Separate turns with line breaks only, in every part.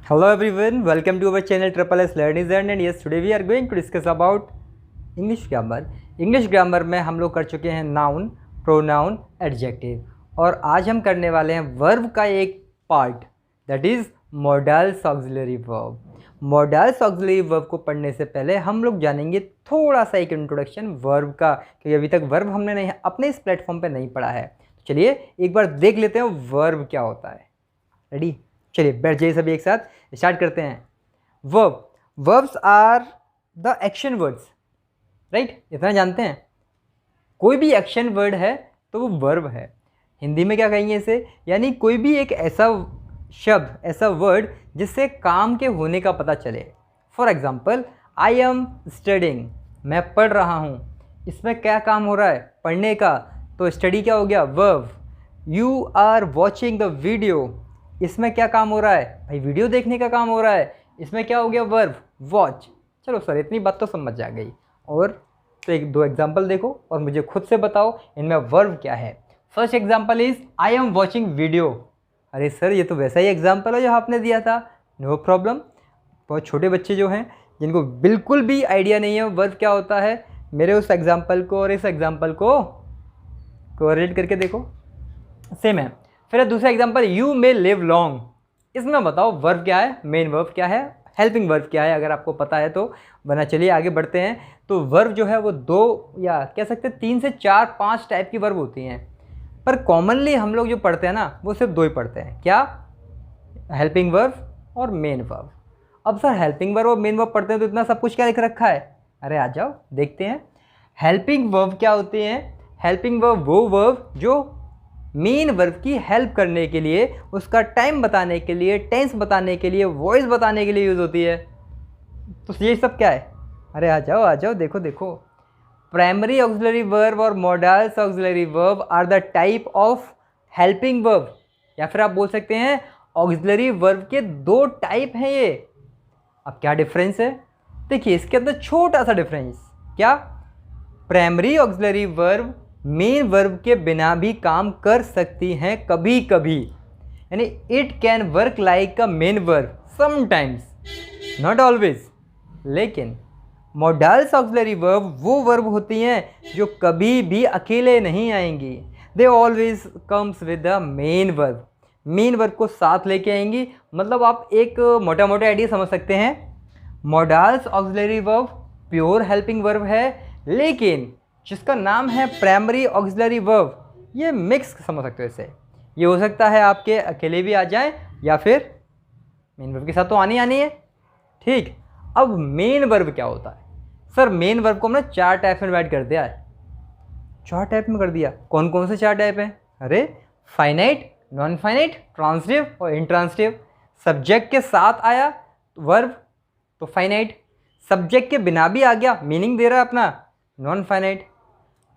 Hello everyone, welcome to our channel Triple S Learning Zone and yes today we are going to discuss about English grammar. English grammar में हम लोग कर चुके हैं noun, pronoun, adjective और आज हम करने वाले हैं वर्ब का एक part that is models auxiliary verb. Models auxiliary verb को पढ़ने से पहले हम लोग जानेंगे थोड़ा सा एक इंट्रोडक्शन वर्ब का, क्योंकि अभी तक वर्ब हमने नहीं अपने इस प्लेटफॉर्म पे नहीं पढ़ा है. तो चलिए एक बार देख लेते हैं वर्ब क्या होता है. रेडी? चलिए बैठ जाइए सभी एक साथ, स्टार्ट करते हैं. Verbs are the action words, right? इतना जानते हैं. कोई भी एक्शन वर्ड है तो वो वर्ब है. हिंदी में क्या कहेंगे इसे? यानी कोई भी एक ऐसा शब्द, ऐसा वर्ड जिससे काम के होने का पता चले. For example, I am studying, मैं पढ़ रहा हूँ. इसमें क्या काम हो रहा है? पढ़ने का. तो स्टडी क्या हो गया? Verb. You are watching the video, इसमें क्या काम हो रहा है? भाई वीडियो देखने का काम हो रहा है. इसमें क्या हो गया? Verb, watch. चलो सर इतनी बात तो समझ आ गई. और तो एक दो एग्जांपल देखो और मुझे खुद से बताओ इनमें वर्ब क्या है. First example is I am watching video. अरे सर ये तो वैसा ही एग्जांपल है जो आपने दिया था. No problem. बहुत छोटे बच्चे जो हैं जिनको बिल्कुल भी आइडिया नहीं है वर्ब क्या होता है, मेरे उस एग्जाम्पल को और इस एग्जाम्पल को कोरिलेट करके देखो, सेम है. फिर दूसरा example, you may live long. इसमें बताओ वर्ब क्या है, मेन वर्ब क्या है, हेल्पिंग वर्ब क्या है, अगर आपको पता है तो. वरना चलिए आगे बढ़ते हैं. तो वर्ब जो है वो दो या कह सकते हैं 3 से 4-5 टाइप की वर्ब होती हैं, पर कॉमनली हम लोग जो पढ़ते हैं ना वो सिर्फ 2 ही पढ़ते हैं. क्या? हेल्पिंग वर्ब और मेन वर्ब. अब सर हेल्पिंग वर्ब और मेन वर्ब पढ़ते हैं तो इतना सब कुछ क्या लिख रखा है? अरे आ जाओ देखते हैं. हेल्पिंग वर्ब क्या होती हैं? हेल्पिंग वर्ब वो वर्ब जो मेन वर्ब की हेल्प करने के लिए, उसका टाइम बताने के लिए, टेंस बताने के लिए, वॉइस बताने के लिए यूज़ होती है. तो ये सब क्या है? अरे आ जाओ देखो देखो. प्राइमरी ऑक्सिलरी वर्ब और modals auxiliary verb are the type of helping verb, या फिर आप बोल सकते हैं ऑक्सिलरी वर्ब के 2 टाइप हैं ये. अब क्या डिफरेंस है? देखिए इसके अंदर छोटा सा डिफरेंस. क्या? Primary auxiliary verb main verb के बिना भी काम कर सकती हैं कभी कभी, यानी it can work like a main verb sometimes, not always. लेकिन मॉडल्स ऑक्सिलरी वर्ब वो वर्ब होती हैं जो कभी भी अकेले नहीं आएंगी. They always comes with the main verb. Main verb को साथ लेके आएंगी. मतलब आप एक मोटा मोटा आइडिया समझ सकते हैं. Models auxiliary verb pure helping verb है, लेकिन जिसका नाम है प्राइमरी ऑक्सिलरी वर्ब, ये मिक्स समझ सकते हो इसे. ये हो सकता है आपके अकेले भी आ जाए या फिर मेन वर्ब के साथ तो आनी है. ठीक. अब मेन वर्ब क्या होता है? सर मेन वर्ब को हमने 4 टाइप में डिवाइड कर दिया है. 4 टाइप में कर दिया. कौन कौन से 4 टाइप हैं? अरे फाइनाइट, नॉन फाइनाइट, ट्रांसिटिव और इंट्रांसिटिव. सब्जेक्ट के साथ आया वर्ब तो फाइनाइट, सब्जेक्ट के बिना भी आ गया, मीनिंग दे रहा है अपना, नॉन फाइनाइट.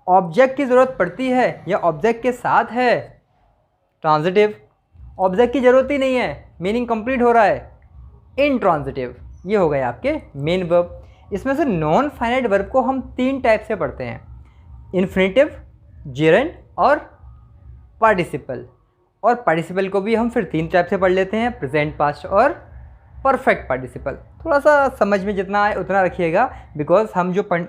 ऑब्जेक्ट की ज़रूरत पड़ती है या ऑब्जेक्ट के साथ है, ट्रांजिटिव. ऑब्जेक्ट की ज़रूरत ही नहीं है, मीनिंग कंप्लीट हो रहा है, इंट्रांजिटिव. ये हो गए आपके मेन वर्ब. इसमें से नॉन फाइनाइट वर्ब को हम 3 टाइप से पढ़ते हैं, इन्फिनेटिव, जेरेंड और पार्टिसिपल. और पार्टिसिपल को भी हम फिर 3 टाइप से पढ़ लेते हैं, प्रेजेंट, पास्ट और परफेक्ट पार्टिसिपल. थोड़ा सा समझ में जितना आए उतना रखिएगा, बिकॉज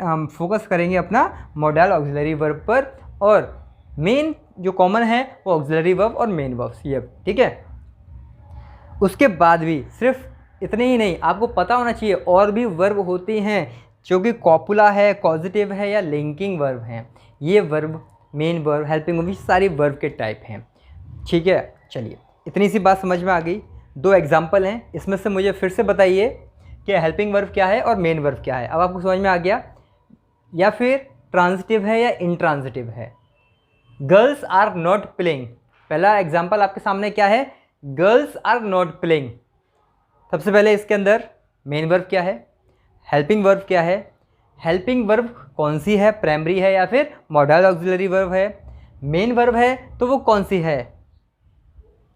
हम फोकस करेंगे अपना मॉडल ऑक्सिलरी वर्ब पर, और मेन जो कॉमन है वो ऑक्सिलरी वर्ब और मेन वर्ब्स, ये ठीक है. उसके बाद भी सिर्फ इतने ही नहीं, आपको पता होना चाहिए और भी वर्ब होती हैं जो कि कॉपुला है, कॉजिटिव है या लिंकिंग वर्ब हैं. ये verb, main verb, helping verb, सारी वर्ब के टाइप हैं. ठीक है. चलिए इतनी सी बात समझ में आ गई. 2 एग्जाम्पल हैं, इसमें से मुझे फिर से बताइए कि हेल्पिंग वर्ब क्या है और मेन वर्ब क्या है. अब आपको समझ में आ गया? या फिर ट्रांजिटिव है या इंट्रांजिटिव है. Girls are not playing. पहला एग्जाम्पल आपके सामने क्या है? Girls are not playing. सबसे पहले इसके अंदर मेन वर्ब क्या है, हेल्पिंग वर्ब क्या है. हेल्पिंग वर्ब कौन सी है? प्राइमरी है या फिर मॉडल ऑक्सिलरी वर्ब है. मेन वर्ब है तो वो कौन सी है?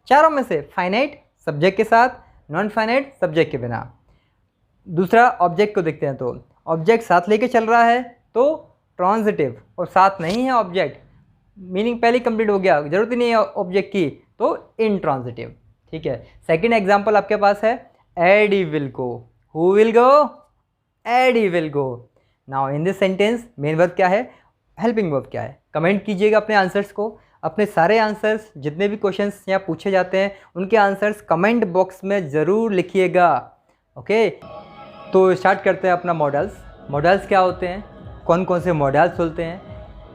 चारों में से. फाइनाइट सब्जेक्ट के साथ, नॉन फाइनाइट सब्जेक्ट के बिना. दूसरा ऑब्जेक्ट को देखते हैं, तो ऑब्जेक्ट साथ लेके चल रहा है तो ट्रांजिटिव, और साथ नहीं है ऑब्जेक्ट, मीनिंग पहले कंप्लीट हो गया, जरूरत ही नहीं है ऑब्जेक्ट की, तो इनट्रांजिटिव. ठीक है. सेकंड एग्जांपल आपके पास है Eddie will go. Who will go? Eddie will go. Now in this sentence main verb क्या है, हेल्पिंग वर्ब क्या है? कमेंट कीजिएगा अपने आंसर्स को, अपने सारे आंसर्स जितने भी क्वेश्चंस यहाँ पूछे जाते हैं उनके आंसर्स कमेंट बॉक्स में ज़रूर लिखिएगा। ओके, तो स्टार्ट करते हैं अपना मॉडल्स। मॉडल्स क्या होते हैं, कौन कौन से मॉडल्स होते हैं,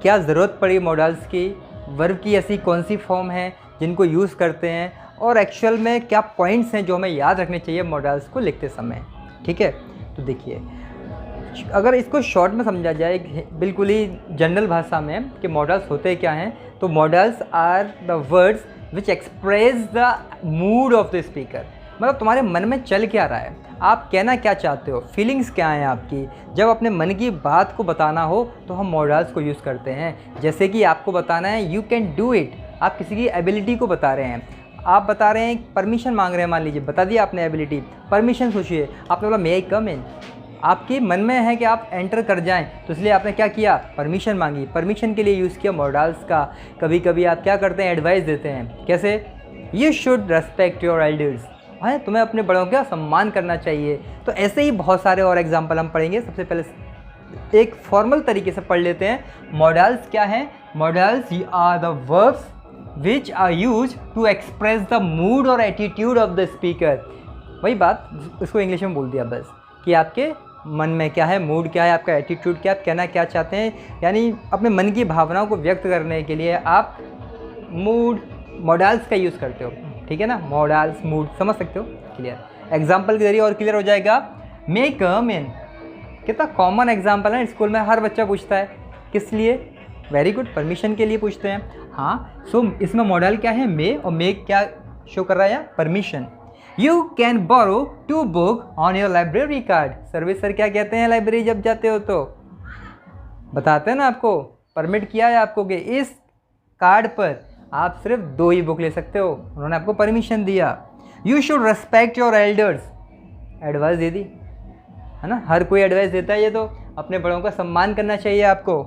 क्या ज़रूरत पड़ी मॉडल्स की, वर्ब की ऐसी कौन सी फॉर्म है जिनको यूज़ करते हैं, और एक्चुअल में क्या पॉइंट्स हैं जो हमें याद रखने चाहिए मॉडल्स को लिखते समय। ठीक है, तो देखिए अगर इसको शॉर्ट में समझा जाए बिल्कुल ही जनरल भाषा में कि मॉडल्स होते क्या हैं, तो modals are the words which express the mood of the speaker. मतलब तुम्हारे मन में चल क्या रहा है, आप कहना क्या चाहते हो, फीलिंग्स क्या हैं आपकी। जब अपने मन की बात को बताना हो तो हम मॉडल्स को यूज़ करते हैं। जैसे कि आपको बताना है यू कैन डू इट, आप किसी की एबिलिटी को बता रहे हैं, आप बता रहे हैं परमिशन मांग रहे हैं, मान लीजिए बता दिया आपने एबिलिटी, परमिशन सोचिए, आपने बोला मे आई कम इन, आपके मन में है कि आप एंटर कर जाएं, तो इसलिए आपने क्या किया, परमिशन मांगी, परमिशन के लिए यूज़ किया मॉडल्स का। कभी कभी आप क्या करते हैं, एडवाइस देते हैं, कैसे, you should respect your elders, है तुम्हें अपने बड़ों का सम्मान करना चाहिए। तो ऐसे ही बहुत सारे और एग्जाम्पल हम पढ़ेंगे। सबसे पहले एक फॉर्मल तरीके से पढ़ लेते हैं। मॉडल्स क्या हैं, modals are the verbs which are use to express the mood और एटीट्यूड ऑफ द स्पीकर। वही बात, इसको इंग्लिश में बोल दिया बस, कि आपके मन में क्या है, मूड क्या है, आपका एटीट्यूड क्या है, आप कहना क्या चाहते हैं, यानी अपने मन की भावनाओं को व्यक्त करने के लिए आप मूड मॉडल्स का यूज़ करते हो। ठीक है ना, मॉडल्स मूड समझ सकते हो, क्लियर। एग्जाम्पल के जरिए और क्लियर हो जाएगा। मे कम इन, कितना कॉमन एग्जाम्पल है, स्कूल में हर बच्चा पूछता है, किस लिए, वेरी गुड, परमिशन के लिए पूछते हैं। हाँ, सो इसमें मॉडल क्या है, मे, और मे क्या शो कर रहा है, permission. You can borrow 2 book on your library card. Service sir क्या कहते हैं, लाइब्रेरी जब जाते हो तो बताते हैं ना आपको, परमिट किया है आपको कि इस कार्ड पर आप सिर्फ 2 ही बुक ले सकते हो, उन्होंने आपको परमिशन दिया। You should respect your elders, advice दे दी, है ना, हर कोई एडवाइस देता है, ये तो अपने बड़ों का सम्मान करना चाहिए आपको।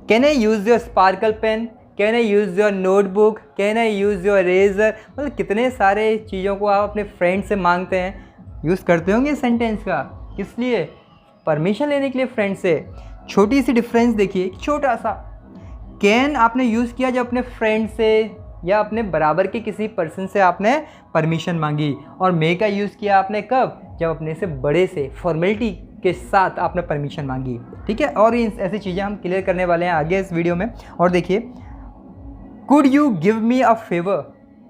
Can I use your sparkle pen, can I use your notebook, can I use your eraser. मतलब कितने सारे चीज़ों को आप अपने फ्रेंड से मांगते हैं, यूज़ करते होंगे सेंटेंस का, किस लिए, परमिशन लेने के लिए फ्रेंड से। छोटी सी डिफरेंस देखिए, छोटा सा, कैन आपने यूज़ किया जब अपने फ्रेंड से या अपने बराबर के किसी पर्सन से आपने परमिशन मांगी, और मे का यूज़ किया आपने कब, जब अपने से बड़े से फॉर्मेलिटी के साथ आपने परमिशन मांगी। ठीक है, और ऐसी चीज़ें हम क्लियर करने वाले हैं आगे इस वीडियो में। और देखिए, could you give me a favour,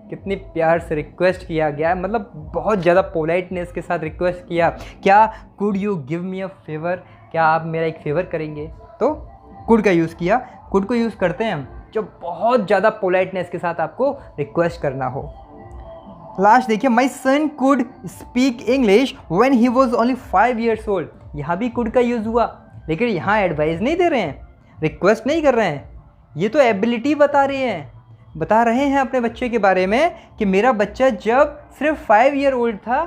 कितनी प्यार से रिक्वेस्ट किया गया है, मतलब बहुत ज़्यादा पोलाइटनेस के साथ रिक्वेस्ट किया, क्या could you give me a favour, क्या आप मेरा एक फेवर करेंगे, तो कुड का यूज़ किया। कुड को यूज़ करते हैं हम जब बहुत ज़्यादा पोलाइटनेस के साथ आपको रिक्वेस्ट करना हो। लास्ट देखिए, my son could speak English when he was only 5 years old। यहाँ भी कुड का यूज़ हुआ, लेकिन यहाँ एडवाइस नहीं दे रहे हैं, रिक्वेस्ट नहीं कर रहे हैं, ये तो एबिलिटी बता रहे हैं अपने बच्चे के बारे में कि मेरा बच्चा जब सिर्फ 5 year old था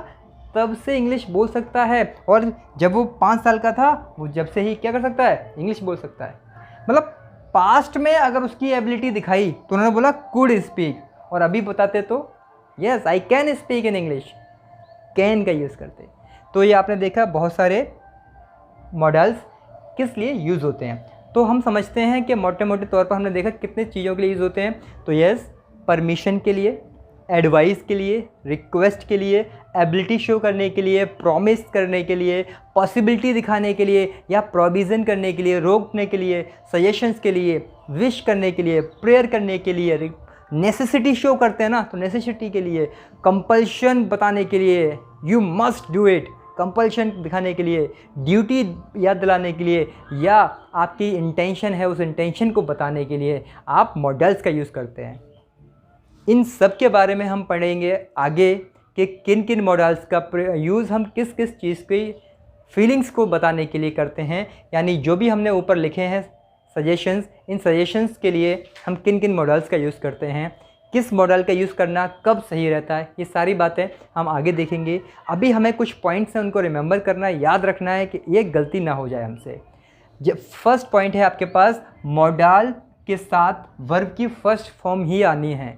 तब से इंग्लिश बोल सकता है, और जब वो 5 साल का था वो जब से ही क्या कर सकता है, इंग्लिश बोल सकता है। मतलब पास्ट में अगर उसकी एबिलिटी दिखाई तो उन्होंने बोला कुड स्पीक, और अभी बताते तो yes I can speak in English, can का यूज़ करते। तो ये आपने देखा बहुत सारे मॉडल्स किस लिए यूज़ होते हैं। तो हम समझते हैं कि मोटे मोटे तौर पर हमने देखा कितने चीज़ों के लिए यूज़ होते हैं। तो यस, परमिशन के लिए, एडवाइस के लिए, रिक्वेस्ट के लिए, एबिलिटी शो करने के लिए, प्रॉमिस करने के लिए, पॉसिबिलिटी दिखाने के लिए, या प्रोविज़न करने के लिए, रोकने के लिए, सजेशंस के लिए, विश करने के लिए, प्रेयर करने के लिए, नेसेसिटी शो करते हैं ना, तो नेसेसिटी के लिए, कंपल्शन बताने के लिए, you must do it, compulsion दिखाने के लिए, ड्यूटी याद दिलाने के लिए, या आपकी इंटेंशन है उस इंटेंशन को बताने के लिए आप मॉडल्स का यूज़ करते हैं। इन सब के बारे में हम पढ़ेंगे आगे कि किन किन मॉडल्स का यूज़ हम किस किस चीज़ की फीलिंग्स को बताने के लिए करते हैं, यानी जो भी हमने ऊपर लिखे हैं सजेशंस, इन सजेशंस के लिए हम किन किन मॉडल्स का यूज़ करते हैं, किस मॉडल का यूज़ करना कब सही रहता है, ये सारी बातें हम आगे देखेंगे। अभी हमें कुछ पॉइंट्स हैं उनको रिमेंबर करना है, याद रखना है कि ये गलती ना हो जाए हमसे। जब फर्स्ट पॉइंट है आपके पास, मॉडल के साथ वर्ब की फर्स्ट फॉर्म ही आनी है,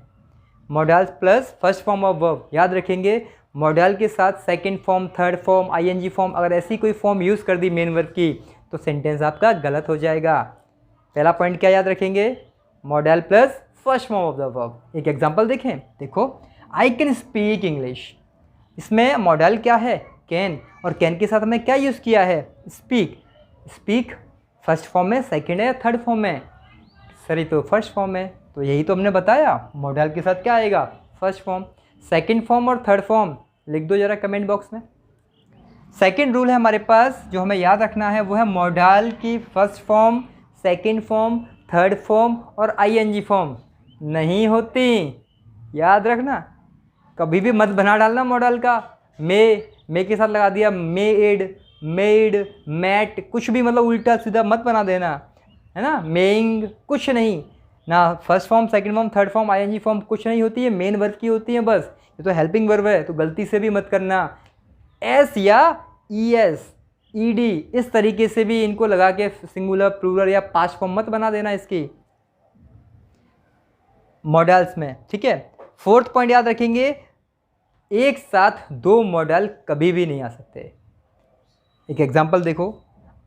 modals plus first form of verb, याद रखेंगे। मॉडल के साथ second form, third form, ING form, अगर ऐसी कोई फॉर्म यूज़ कर दी मेन वर्ब की तो सेंटेंस आपका गलत हो जाएगा। पहला पॉइंट क्या याद रखेंगे, model plus first form of the verb. एक एग्जांपल देखें, देखो आई कैन स्पीक इंग्लिश, इसमें मॉडल क्या है, कैन, और कैन के साथ हमें क्या यूज़ किया है, स्पीक। स्पीक फर्स्ट फॉर्म में, सेकंड है, थर्ड फॉर्म में, सॉरी तो फर्स्ट फॉर्म में, तो यही तो हमने बताया मॉडल के साथ क्या आएगा, फर्स्ट फॉर्म। सेकंड फॉर्म और थर्ड फॉर्म लिख दो जरा कमेंट बॉक्स में। सेकंड रूल है हमारे पास जो हमें याद रखना है, वो है मॉडल की first form, second form, third form और आईएनजी फॉर्म नहीं होती, याद रखना। कभी भी मत बना डालना मॉडल का, मे के साथ लगा दिया मेड, मेड, मैट, कुछ भी मतलब उल्टा सीधा मत बना देना, है ना। मेइंग कुछ नहीं, ना first form, second form, third form, ING form कुछ नहीं होती है, मेन वर्ब की होती है बस। ये तो हेल्पिंग वर्ब है, तो गलती से भी मत करना। एस या ईएस, ईडी, इस तरीके से भी इनको लगा के सिंगुलर, प्लूरल या पास्ट फॉर्म मत बना देना इसकी मॉडल्स में, ठीक है। फोर्थ पॉइंट याद रखेंगे, एक साथ दो मॉडल कभी भी नहीं आ सकते। एक एग्जांपल देखो,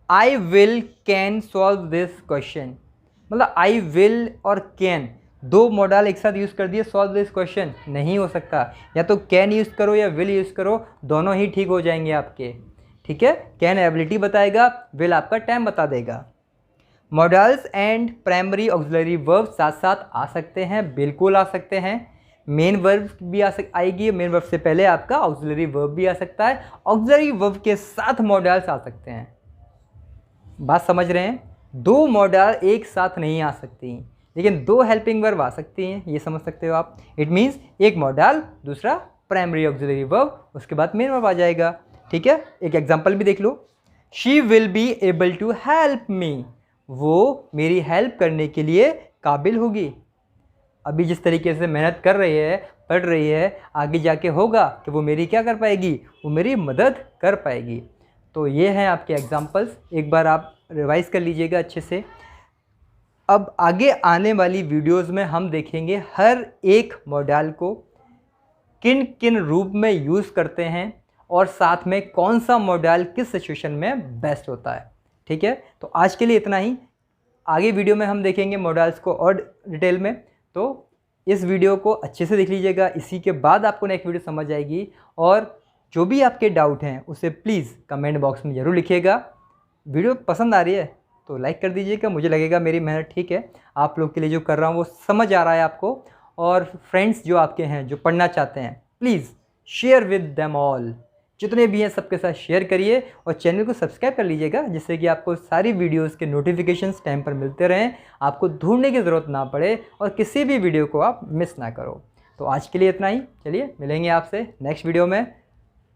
I will can solve this question, मतलब आई विल और कैन दो मॉडल एक साथ यूज़ कर दिए, सॉल्व दिस क्वेश्चन नहीं हो सकता। या तो कैन यूज़ करो या विल यूज़ करो, दोनों ही ठीक हो जाएंगे आपके, ठीक है। कैन एबिलिटी बताएगा, विल आपका टाइम बता देगा। Models and primary auxiliary verb साथ साथ आ सकते हैं, बिल्कुल आ सकते हैं। मेन वर्ब भी आएगी, मेन वर्ब से पहले आपका ऑक्सिलरी वर्ब भी आ सकता है, ऑक्सिलरी वर्ब के साथ मॉडल्स आ सकते हैं। बात समझ रहे हैं, दो मॉडल एक साथ नहीं आ सकती, लेकिन दो हेल्पिंग वर्ब आ सकती हैं, ये समझ सकते हो आप। इट मीन्स एक मॉडल, दूसरा प्राइमरी ऑक्सिलरी वर्ब, उसके बाद मेन वर्ब आ जाएगा, ठीक है। एक एग्जांपल भी देख लो, she will be able to help me, वो मेरी हेल्प करने के लिए काबिल होगी। अभी जिस तरीके से मेहनत कर रही है, पढ़ रही है, आगे जाके होगा कि वो मेरी क्या कर पाएगी, वो मेरी मदद कर पाएगी। तो ये हैं आपके एग्जांपल्स, एक बार आप रिवाइज कर लीजिएगा अच्छे से। अब आगे आने वाली वीडियोस में हम देखेंगे हर एक मॉडल को किन किन रूप में यूज़ करते हैं और साथ में कौन सा मॉडल किस सिचुएशन में बेस्ट होता है, ठीक है। तो आज के लिए इतना ही, आगे वीडियो में हम देखेंगे मॉडल्स को और डिटेल में। तो इस वीडियो को अच्छे से देख लीजिएगा, इसी के बाद आपको नेक्स्ट वीडियो समझ आएगी। और जो भी आपके डाउट हैं उसे प्लीज़ कमेंट बॉक्स में ज़रूर लिखिएगा। वीडियो पसंद आ रही है तो लाइक कर दीजिएगा, मुझे लगेगा मेरी मेहनत ठीक है, आप लोग के लिए जो कर रहा हूँ वो समझ आ रहा है आपको। और फ्रेंड्स जो आपके हैं जो पढ़ना चाहते हैं, please share with them all, जितने भी हैं सबके साथ शेयर करिए और चैनल को सब्सक्राइब कर लीजिएगा, जिससे कि आपको सारी वीडियोस के नोटिफिकेशंस टाइम पर मिलते रहें, आपको ढूंढने की ज़रूरत ना पड़े और किसी भी वीडियो को आप मिस ना करो। तो आज के लिए इतना ही, चलिए मिलेंगे आपसे नेक्स्ट वीडियो में।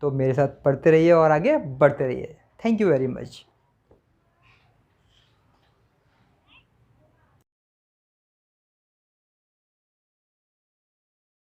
तो मेरे साथ पढ़ते रहिए और आगे बढ़ते रहिए। Thank you very much.